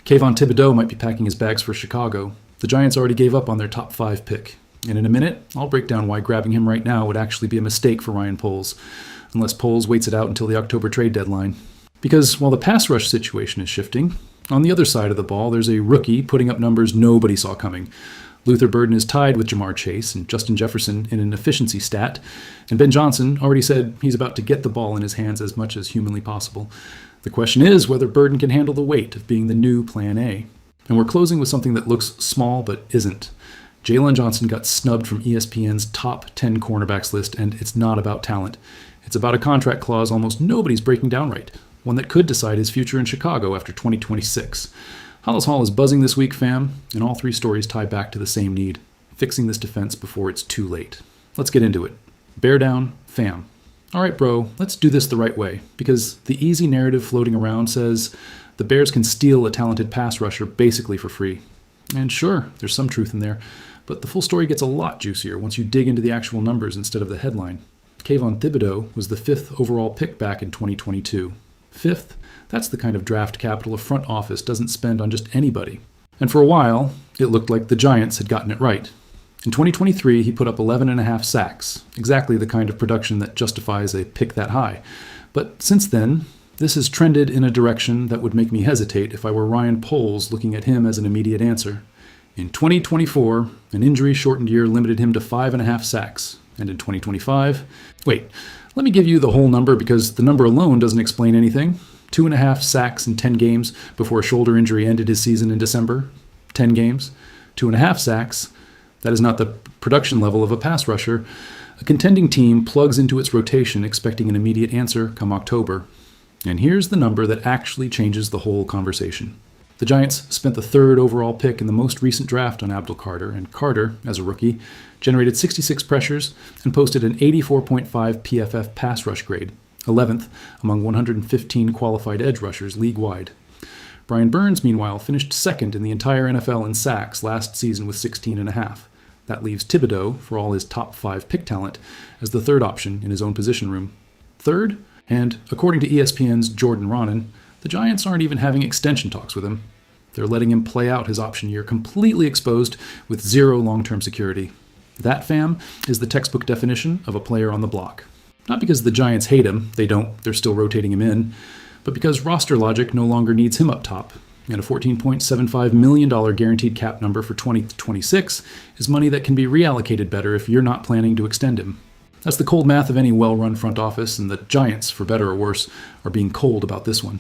Kayvon Thibodeau might be packing his bags for Chicago. The Giants already gave up on their top 5 pick. And in a minute, I'll break down why grabbing him right now would actually be a mistake for Ryan Poles, unless Poles waits it out until the October trade deadline. Because while the pass rush situation is shifting, on the other side of the ball, there's a rookie putting up numbers nobody saw coming. Luther Burden is tied with Jamar Chase and Justin Jefferson in an efficiency stat, and Ben Johnson already said he's about to get the ball in his hands as much as humanly possible. The question is whether Burden can handle the weight of being the new Plan A. And we're closing with something that looks small but isn't. Jalen Johnson got snubbed from ESPN's top 10 cornerbacks list, and it's not about talent. It's about a contract clause almost nobody's breaking down right, one that could decide his future in Chicago after 2026. Hollis Hall is buzzing this week, fam, and all 3 stories tie back to the same need, fixing this defense before it's too late. Let's get into it. Bear down, fam. All right, bro, let's do this the right way, because the easy narrative floating around says the Bears can steal a talented pass rusher basically for free. And sure, there's some truth in there, but the full story gets a lot juicier once you dig into the actual numbers instead of the headline. Kayvon Thibodeau was the 5th overall pick back in 2022. 5th? That's the kind of draft capital a front office doesn't spend on just anybody. And for a while, it looked like the Giants had gotten it right. In 2023, he put up 11.5 sacks, exactly the kind of production that justifies a pick that high. But since then, this has trended in a direction that would make me hesitate if I were Ryan Poles looking at him as an immediate answer. In 2024, an injury-shortened year limited him to 5.5 sacks. And in 2025... Wait, let me give you the whole number because the number alone doesn't explain anything. 2.5 sacks in 10 games before a shoulder injury ended his season in December. 10 games. 2.5 sacks. That is not the production level of a pass rusher. A contending team plugs into its rotation expecting an immediate answer come October. And here's the number that actually changes the whole conversation. The Giants spent the 3rd overall pick in the most recent draft on Abdul Carter, and Carter, as a rookie, generated 66 pressures and posted an 84.5 PFF pass rush grade, 11th among 115 qualified edge rushers league-wide. Brian Burns, meanwhile, finished 2nd in the entire NFL in sacks last season with 16.5. That leaves Thibodeau, for all his top 5 pick talent, as the 3rd option in his own position room. 3rd? And according to ESPN's Jordan Ronan, the Giants aren't even having extension talks with him. They're letting him play out his option year completely exposed with 0 long-term security. That, fam, is the textbook definition of a player on the block. Not because the Giants hate him, they don't, they're still rotating him in, but because roster logic no longer needs him up top, and a $14.75 million guaranteed cap number for 2026 is money that can be reallocated better if you're not planning to extend him. That's the cold math of any well-run front office, and the Giants, for better or worse, are being cold about this one.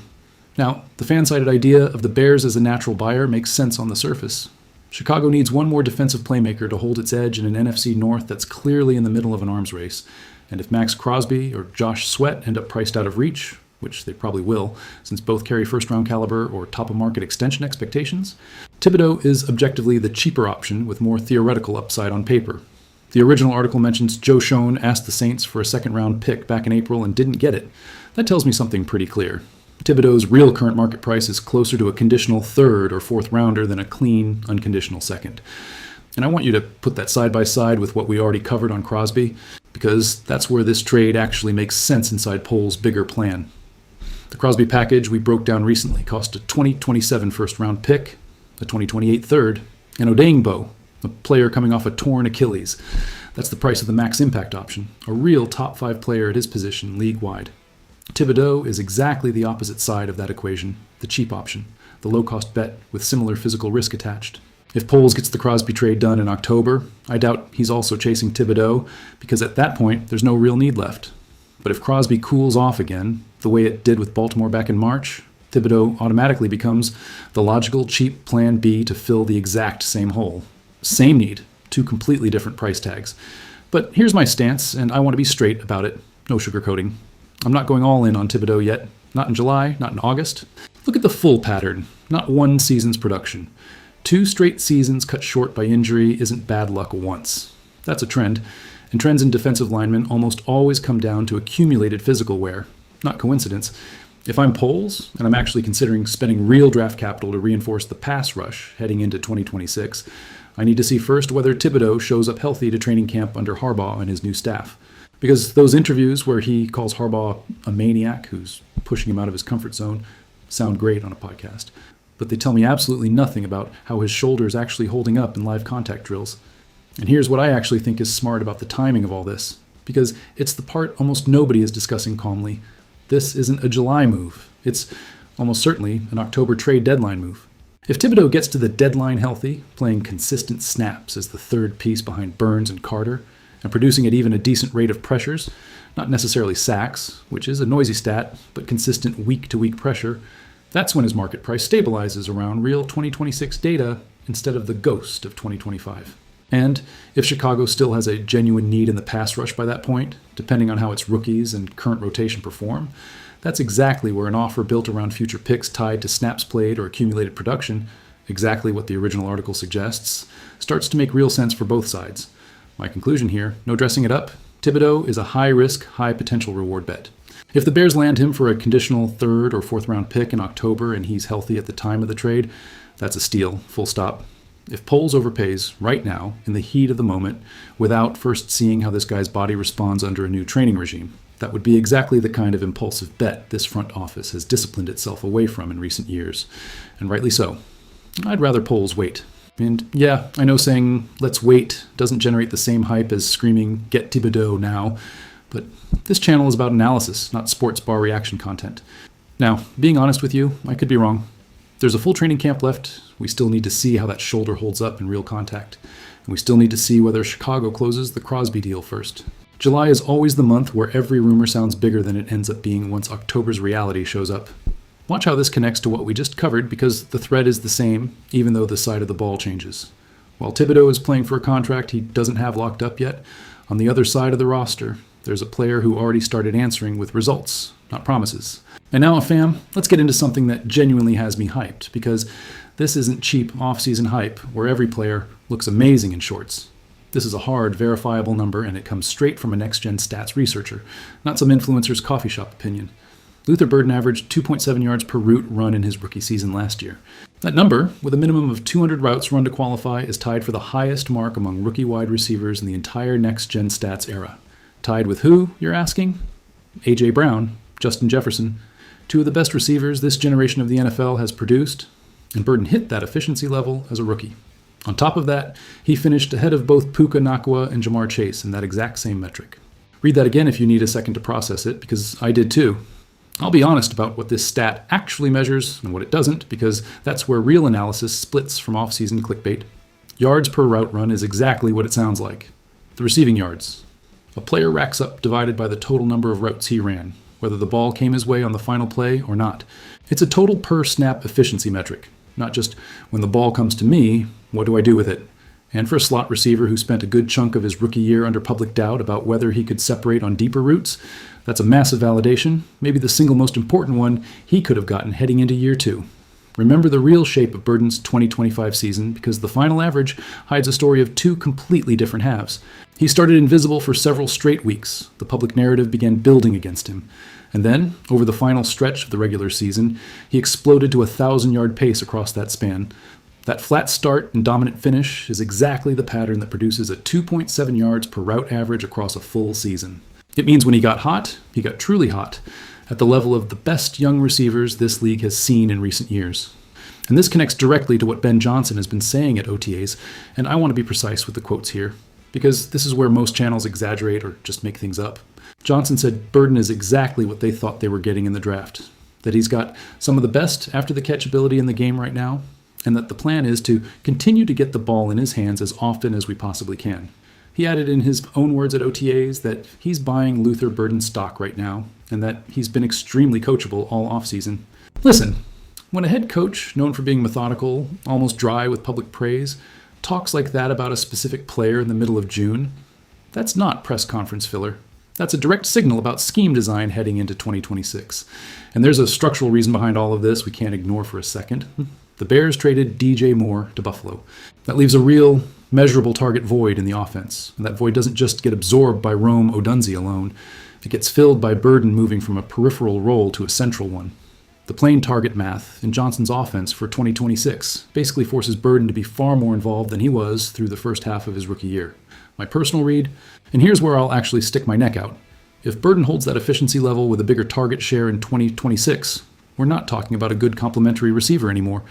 Now, the fan-sided idea of the Bears as a natural buyer makes sense on the surface. Chicago needs one more defensive playmaker to hold its edge in an NFC North that's clearly in the middle of an arms race. And if Max Crosby or Josh Sweat end up priced out of reach, which they probably will, since both carry first-round caliber or top-of-market extension expectations, Thibodeau is objectively the cheaper option with more theoretical upside on paper. The original article mentions Joe Schoen asked the Saints for a second-round pick back in April and didn't get it. That tells me something pretty clear. Thibodeau's real current market price is closer to a conditional 3rd or 4th rounder than a clean, unconditional 2nd. And I want you to put that side by side with what we already covered on Crosby, because that's where this trade actually makes sense inside Poles' bigger plan. The Crosby package we broke down recently cost a 2027 first-round pick, a 2028 3rd, and Odeyingbo, a player coming off a torn Achilles. That's the price of the max impact option, a real top 5 player at his position league-wide. Thibodeau is exactly the opposite side of that equation, the cheap option, the low-cost bet with similar physical risk attached. If Poles gets the Crosby trade done in October, I doubt he's also chasing Thibodeau, because at that point, there's no real need left. But if Crosby cools off again, the way it did with Baltimore back in March, Thibodeau automatically becomes the logical, cheap plan B to fill the exact same hole. Same need, 2 completely different price tags. But here's my stance, and I want to be straight about it. No sugarcoating. I'm not going all in on Thibodeau yet. Not in July, not in August. Look at the full pattern, not one season's production. 2 straight seasons cut short by injury isn't bad luck once. That's a trend, and trends in defensive linemen almost always come down to accumulated physical wear. Not coincidence. If I'm Poles, and I'm actually considering spending real draft capital to reinforce the pass rush heading into 2026, I need to see first whether Thibodeau shows up healthy to training camp under Harbaugh and his new staff. Because those interviews where he calls Harbaugh a maniac who's pushing him out of his comfort zone sound great on a podcast. but they tell me absolutely nothing about how his shoulder is actually holding up in live contact drills. And here's what I actually think is smart about the timing of all this, because it's the part almost nobody is discussing calmly. This isn't a July move. It's almost certainly an October trade deadline move. If Thibodeau gets to the deadline healthy, playing consistent snaps as the third piece behind Burns and Carter, and producing at even a decent rate of pressures, not necessarily sacks, which is a noisy stat, but consistent week-to-week pressure, that's when his market price stabilizes around real 2026 data instead of the ghost of 2025. And if Chicago still has a genuine need in the pass rush by that point, depending on how its rookies and current rotation perform, that's exactly where an offer built around future picks tied to snaps played or accumulated production, exactly what the original article suggests, starts to make real sense for both sides. My conclusion here, no dressing it up, Thibodeau is a high-risk, high-potential reward bet. If the Bears land him for a conditional third or fourth round pick in October and he's healthy at the time of the trade, that's a steal, full stop. If Poles overpays right now, in the heat of the moment, without first seeing how this guy's body responds under a new training regime, that would be exactly the kind of impulsive bet this front office has disciplined itself away from in recent years, and rightly so. I'd rather Poles wait. And yeah, I know saying let's wait doesn't generate the same hype as screaming get Thibodeau now, but this channel is about analysis, not sports bar reaction content. Now, being honest with you, I could be wrong. There's a full training camp left. We still need to see how that shoulder holds up in real contact. And we still need to see whether Chicago closes the Crosby deal first. July is always the month where every rumor sounds bigger than it ends up being once October's reality shows up. Watch how this connects to what we just covered, because the thread is the same, even though the side of the ball changes. While Thibodeau is playing for a contract he doesn't have locked up yet, on the other side of the roster, there's a player who already started answering with results, not promises. And now, fam, let's get into something that genuinely has me hyped, because this isn't cheap off-season hype where every player looks amazing in shorts. This is a hard, verifiable number, and it comes straight from a next-gen stats researcher, not some influencer's coffee shop opinion. Luther Burden averaged 2.7 yards per route run in his rookie season last year. That number, with a minimum of 200 routes run to qualify, is tied for the highest mark among rookie wide receivers in the entire next-gen stats era. Tied with who, you're asking? A.J. Brown, Justin Jefferson, two of the best receivers this generation of the NFL has produced, and Burden hit that efficiency level as a rookie. On top of that, he finished ahead of both Puka Nacua and Jamar Chase in that exact same metric. Read that again if you need a second to process it, because I did too. I'll be honest about what this stat actually measures and what it doesn't, because that's where real analysis splits from off-season clickbait. Yards per route run is exactly what it sounds like. The receiving yards. A player racks up divided by the total number of routes he ran, whether the ball came his way on the final play or not. It's a total per snap efficiency metric, not just when the ball comes to me, what do I do with it? And for a slot receiver who spent a good chunk of his rookie year under public doubt about whether he could separate on deeper routes, that's a massive validation, maybe the single most important one he could have gotten heading into year two. Remember the real shape of Burden's 2025 season, because the final average hides a story of two completely different halves. He started invisible for several straight weeks. The public narrative began building against him. And then, over the final stretch of the regular season, he exploded to a 1,000-yard pace across that span. That flat start and dominant finish is exactly the pattern that produces a 2.7 yards per route average across a full season. It means when he got hot, he got truly hot, at the level of the best young receivers this league has seen in recent years. And this connects directly to what Ben Johnson has been saying at OTAs, and I want to be precise with the quotes here, because this is where most channels exaggerate or just make things up. Johnson said Burden is exactly what they thought they were getting in the draft, that he's got some of the best after-the-catch ability in the game right now, and that the plan is to continue to get the ball in his hands as often as we possibly can. He added in his own words at OTAs that he's buying Luther Burden stock right now, and that he's been extremely coachable all offseason. Listen, when a head coach, known for being methodical, almost dry with public praise, talks like that about a specific player in the middle of June, that's not press conference filler. That's a direct signal about scheme design heading into 2026. And there's a structural reason behind all of this we can't ignore for a second. The Bears traded DJ Moore to Buffalo. That leaves a real, measurable target void in the offense. And that void doesn't just get absorbed by Rome Odunze alone. It gets filled by Burden moving from a peripheral role to a central one. The plain target math in Johnson's offense for 2026 basically forces Burden to be far more involved than he was through the first half of his rookie year. My personal read, and here's where I'll actually stick my neck out. If Burden holds that efficiency level with a bigger target share in 2026, We're not talking about a good complementary receiver anymore.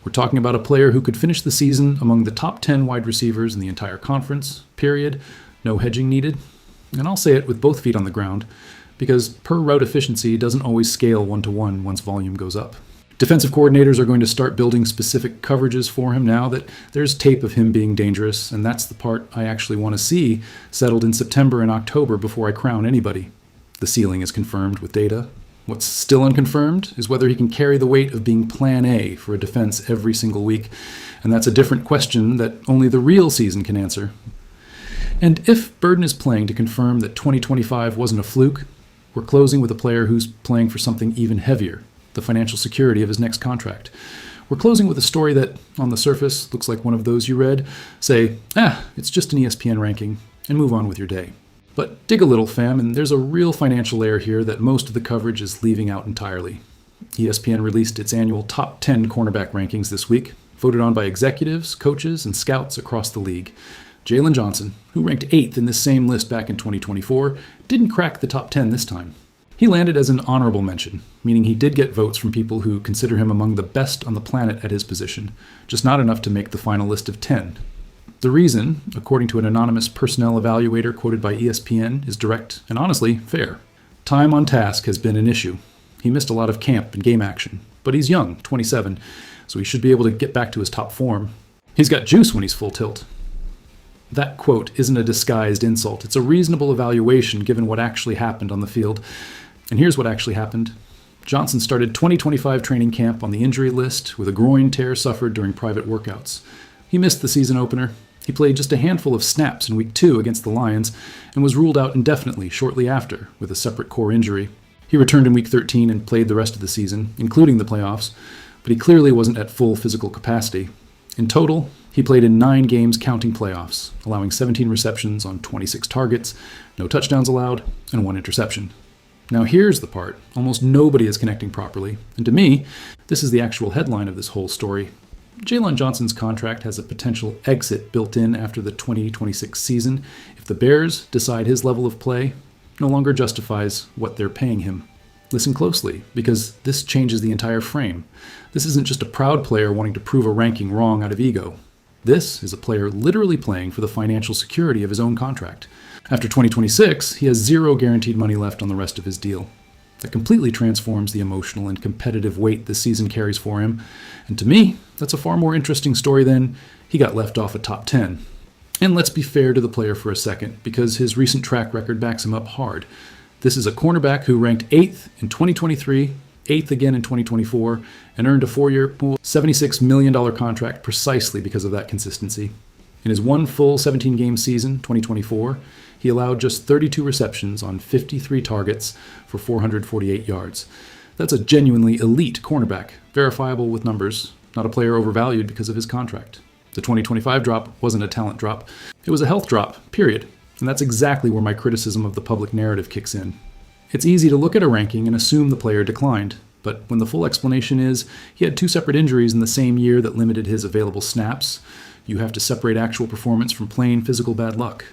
We're talking about a player who could finish the season among the top 10 wide receivers in the entire conference, period. No hedging needed. And I'll say it with both feet on the ground, because per route efficiency doesn't always scale one-to-one once volume goes up. Defensive coordinators are going to start building specific coverages for him now that there's tape of him being dangerous, and that's the part I actually want to see settled in September and October before I crown anybody. The ceiling is confirmed with data. What's still unconfirmed is whether he can carry the weight of being Plan A for a defense every single week, and that's a different question that only the real season can answer. And if Burden is playing to confirm that 2025 wasn't a fluke, we're closing with a player who's playing for something even heavier, the financial security of his next contract. We're closing with a story that, on the surface, looks like one of those you read. Say, it's just an ESPN ranking, and move on with your day. But dig a little, fam, and there's a real financial layer here that most of the coverage is leaving out entirely. ESPN released its annual top 10 cornerback rankings this week, voted on by executives, coaches, and scouts across the league. Jalen Johnson, who ranked 8th in this same list back in 2024, didn't crack the top 10 this time. He landed as an honorable mention, meaning he did get votes from people who consider him among the best on the planet at his position, just not enough to make the final list of 10. The reason, according to an anonymous personnel evaluator quoted by ESPN, is direct and honestly fair. Time on task has been an issue. He missed a lot of camp and game action, but he's young, 27, so he should be able to get back to his top form. He's got juice when he's full tilt. That quote isn't a disguised insult. It's a reasonable evaluation given what actually happened on the field. And here's what actually happened. Johnson started 2025 training camp on the injury list with a groin tear suffered during private workouts. He missed the season opener. He played just a handful of snaps in Week 2 against the Lions and was ruled out indefinitely shortly after with a separate core injury. He returned in Week 13 and played the rest of the season, including the playoffs, but he clearly wasn't at full physical capacity. In total, he played in 9 games counting playoffs, allowing 17 receptions on 26 targets, no touchdowns allowed, and 1 interception. Now here's the part almost nobody is connecting properly, and to me, this is the actual headline of this whole story. Jalen Johnson's contract has a potential exit built in after the 2026 season if the Bears decide his level of play no longer justifies what they're paying him. Listen closely, because this changes the entire frame. This isn't just a proud player wanting to prove a ranking wrong out of ego. This is a player literally playing for the financial security of his own contract. After 2026, he has 0 guaranteed money left on the rest of his deal. That completely transforms the emotional and competitive weight this season carries for him. And to me, that's a far more interesting story than he got left off a top 10. And let's be fair to the player for a second, because his recent track record backs him up hard. This is a cornerback who ranked 8th in 2023, 8th again in 2024, and earned a 4-year, $76 million contract precisely because of that consistency. In his one full 17-game season, 2024, he allowed just 32 receptions on 53 targets for 448 yards. That's a genuinely elite cornerback, verifiable with numbers, not a player overvalued because of his contract. The 2025 drop wasn't a talent drop. It was a health drop, period. And that's exactly where my criticism of the public narrative kicks in. It's easy to look at a ranking and assume the player declined, but when the full explanation is he had 2 separate injuries in the same year that limited his available snaps, you have to separate actual performance from plain physical bad luck.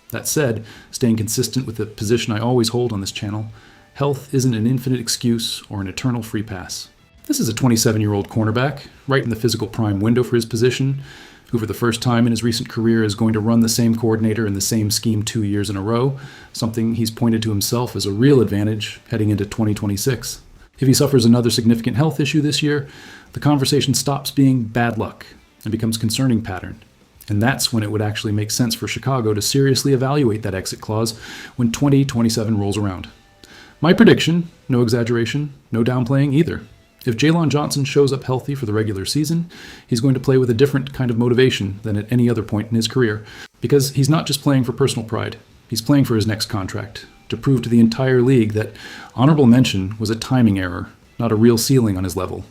That said, staying consistent with the position I always hold on this channel, health isn't an infinite excuse or an eternal free pass. This is a 27-year-old cornerback, right in the physical prime window for his position, who for the first time in his recent career is going to run the same coordinator in the same scheme 2 years in a row, something he's pointed to himself as a real advantage heading into 2026. If he suffers another significant health issue this year, the conversation stops being bad luck and becomes concerning pattern. And that's when it would actually make sense for Chicago to seriously evaluate that exit clause when 2027 rolls around. My prediction, no exaggeration, no downplaying either. If Jalen Johnson shows up healthy for the regular season, he's going to play with a different kind of motivation than at any other point in his career. Because he's not just playing for personal pride, he's playing for his next contract, to prove to the entire league that honorable mention was a timing error, not a real ceiling on his level.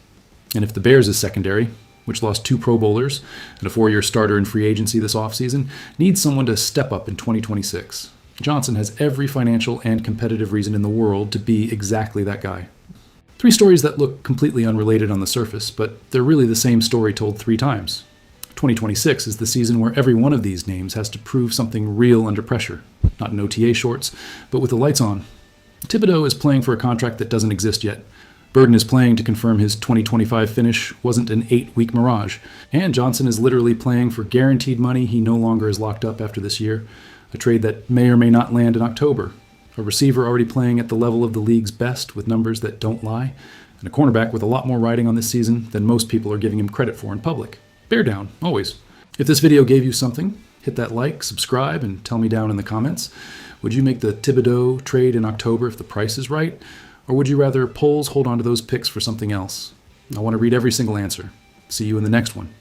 And if the Bears is secondary, which lost 2 Pro Bowlers and a 4-year starter in free agency this offseason, needs someone to step up in 2026. Johnson has every financial and competitive reason in the world to be exactly that guy. 3 stories that look completely unrelated on the surface, but they're really the same story told 3 times. 2026 is the season where every one of these names has to prove something real under pressure, not in OTA shorts, but with the lights on. Thibodeau is playing for a contract that doesn't exist yet. Burden is playing to confirm his 2025 finish wasn't an 8-week mirage. And Johnson is literally playing for guaranteed money he no longer is locked up after this year, a trade that may or may not land in October. A receiver already playing at the level of the league's best with numbers that don't lie, and a cornerback with a lot more riding on this season than most people are giving him credit for in public. Bear down, always. If this video gave you something, hit that like, subscribe, and tell me down in the comments. Would you make the Thibodeau trade in October if the price is right? Or would you rather Poles hold on to those picks for something else? I want to read every single answer. See you in the next one.